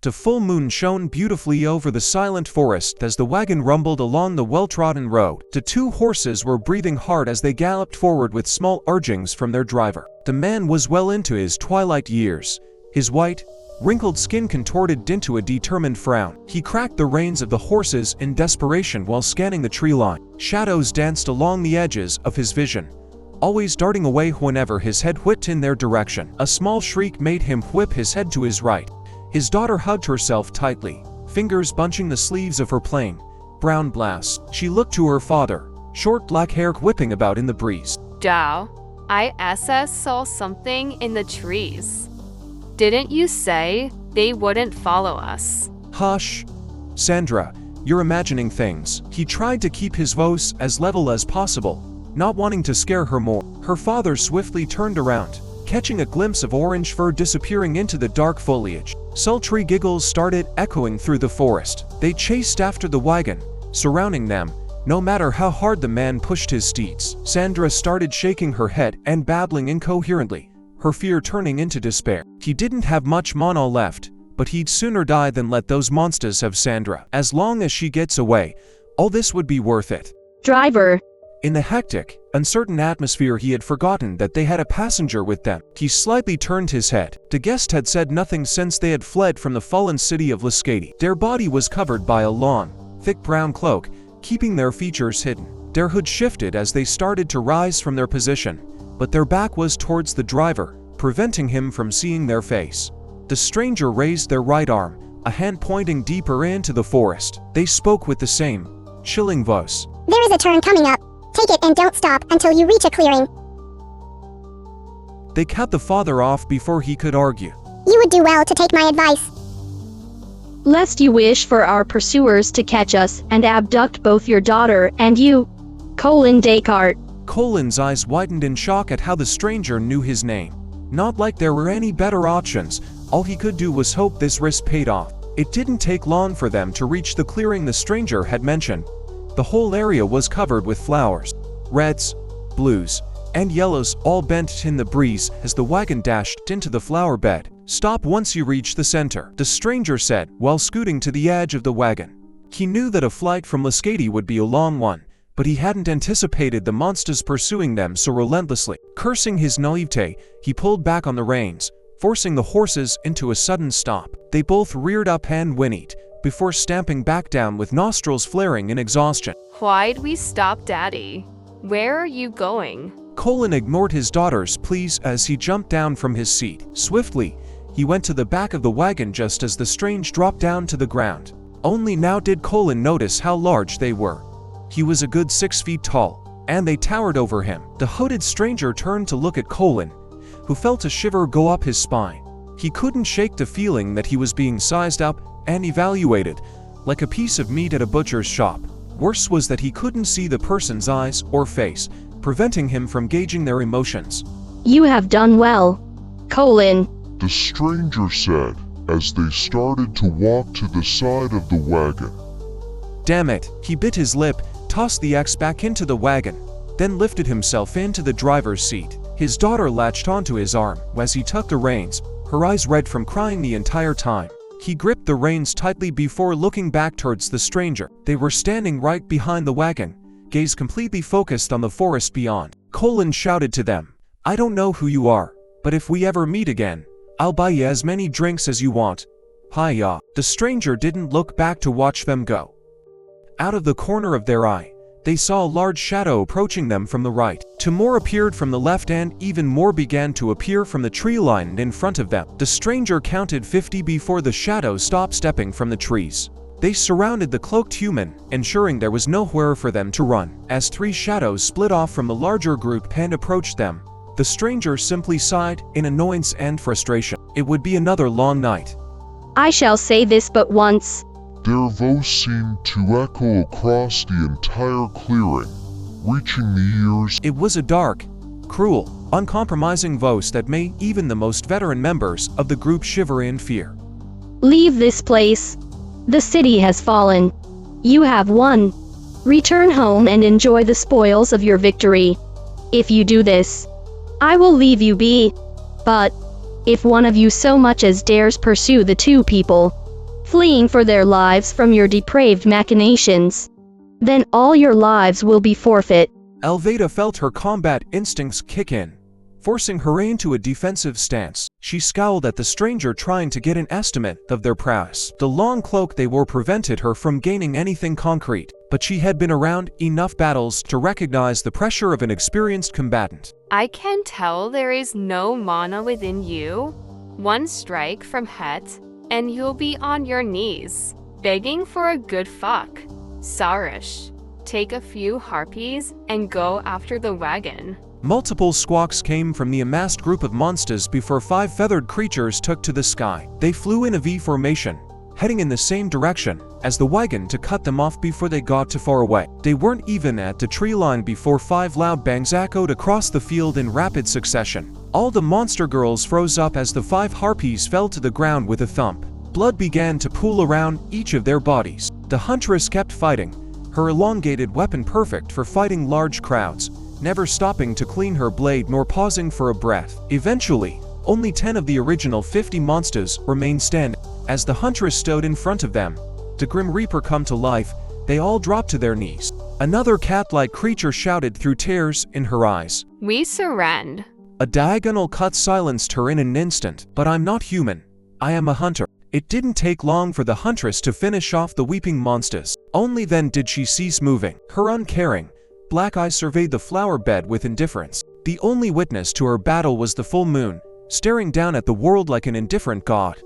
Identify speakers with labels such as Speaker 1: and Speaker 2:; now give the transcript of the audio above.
Speaker 1: The full moon shone beautifully over the silent forest as the wagon rumbled along the well-trodden road. The two horses were breathing hard as they galloped forward with small urgings from their driver. The man was well into his twilight years. His white, wrinkled skin contorted into a determined frown. He cracked the reins of the horses in desperation while scanning the tree line. Shadows danced along the edges of his vision, always darting away whenever his head whipped in their direction. A small shriek made him whip his head to his right. His daughter hugged herself tightly, fingers bunching the sleeves of her plain, brown blouse. She looked to her father, short black hair whipping about in the breeze.
Speaker 2: Dao, I saw something in the trees. Didn't you say they wouldn't follow us?
Speaker 1: Hush, Sandra, you're imagining things. He tried to keep his voice as level as possible, not wanting to scare her more. Her father swiftly turned around, catching a glimpse of orange fur disappearing into the dark foliage. Sultry giggles started echoing through the forest. They chased after the wagon, surrounding them, no matter how hard the man pushed his steeds. Sandra started shaking her head and babbling incoherently, her fear turning into despair. He didn't have much mana left, but he'd sooner die than let those monsters have Sandra. As long as she gets away, all this would be worth it.
Speaker 3: Driver.
Speaker 1: In the hectic, uncertain atmosphere, he had forgotten that they had a passenger with them. He slightly turned his head. The guest had said nothing since they had fled from the fallen city of Lascati. Their body was covered by a long, thick brown cloak, keeping their features hidden. Their hood shifted as they started to rise from their position, but their back was towards the driver, preventing him from seeing their face. The stranger raised their right arm, a hand pointing deeper into the forest. They spoke with the same chilling voice.
Speaker 4: There is a turn coming up. Take it and don't stop until you reach a clearing.
Speaker 1: They cut the father off before he could argue.
Speaker 4: You would do well to take my advice.
Speaker 3: Lest you wish for our pursuers to catch us and abduct both your daughter and you. Descartes.
Speaker 1: Colin's eyes widened in shock at how the stranger knew his name. Not like there were any better options. All he could do was hope this risk paid off. It didn't take long for them to reach the clearing the stranger had mentioned. The whole area was covered with flowers. Reds, blues, and yellows all bent in the breeze as the wagon dashed into the flower bed. Stop once you reach the center, the stranger said while scooting to the edge of the wagon. He knew that a flight from Lascati would be a long one, but he hadn't anticipated the monsters pursuing them so relentlessly. Cursing his naivete, he pulled back on the reins, forcing the horses into a sudden stop. They both reared up and whinnied, before stamping back down with nostrils flaring in exhaustion.
Speaker 2: Why'd we stop, Daddy? Where are you going?
Speaker 1: Colin ignored his daughter's pleas as he jumped down from his seat. Swiftly, he went to the back of the wagon just as the strange dropped down to the ground. Only now did Colin notice how large they were. He was a good 6 feet tall, and they towered over him. The hooded stranger turned to look at Colin, who felt a shiver go up his spine. He couldn't shake the feeling that he was being sized up and evaluated, like a piece of meat at a butcher's shop. Worse was that he couldn't see the person's eyes or face, preventing him from gauging their emotions.
Speaker 3: You have done well, Colin,
Speaker 5: the stranger said as they started to walk to the side of the wagon.
Speaker 1: Damn it, he bit his lip, tossed the axe back into the wagon, then lifted himself into the driver's seat. His daughter latched onto his arm as he tucked the reins, her eyes red from crying the entire time. He gripped the reins tightly before looking back towards the stranger. They were standing right behind the wagon, gaze completely focused on the forest beyond. Colin shouted to them, I don't know who you are, but if we ever meet again, I'll buy you as many drinks as you want. Hiya. The stranger didn't look back to watch them go. Out of the corner of their eye, they saw a large shadow approaching them from the right. Two more appeared from the left and even more began to appear from the tree line in front of them. The stranger counted 50 before the shadow stopped stepping from the trees. They surrounded the cloaked human, ensuring there was nowhere for them to run. As 3 shadows split off from the larger group and approached them, the stranger simply sighed in annoyance and frustration. It would be another long night.
Speaker 3: I shall say this but once.
Speaker 5: Their voice seemed to echo across the entire clearing, reaching the ears.
Speaker 1: It was a dark, cruel, uncompromising voice that made even the most veteran members of the group shiver in fear.
Speaker 3: Leave this place. The city has fallen. You have won. Return home and enjoy the spoils of your victory. If you do this, I will leave you be. But if one of you so much as dares pursue the 2 people, fleeing for their lives from your depraved machinations. Then all your lives will be forfeit.
Speaker 1: Alveda felt her combat instincts kick in, forcing her into a defensive stance. She scowled at the stranger trying to get an estimate of their prowess. The long cloak they wore prevented her from gaining anything concrete, but she had been around enough battles to recognize the pressure of an experienced combatant.
Speaker 2: I can tell there is no mana within you. One strike from Het, and you'll be on your knees, begging for a good fuck. Sarish, take a few harpies and go after the wagon.
Speaker 1: Multiple squawks came from the amassed group of monsters before 5 feathered creatures took to the sky. They flew in a V formation, heading in the same direction as the wagon to cut them off before they got too far away. They weren't even at the tree line before 5 loud bangs echoed across the field in rapid succession. All the monster girls froze up as the 5 harpies fell to the ground with a thump. Blood began to pool around each of their bodies. The Huntress kept fighting, her elongated weapon perfect for fighting large crowds, never stopping to clean her blade nor pausing for a breath. Eventually, only 10 of the original 50 monsters remained standing. As the Huntress stood in front of them, the Grim Reaper come to life, they all dropped to their knees. Another cat-like creature shouted through tears in her eyes.
Speaker 2: We surrender.
Speaker 1: A diagonal cut silenced her in an instant. But I'm not human. I am a hunter. It didn't take long for the Huntress to finish off the weeping monsters. Only then did she cease moving. Her uncaring, black eyes surveyed the flower bed with indifference. The only witness to her battle was the full moon, staring down at the world like an indifferent god.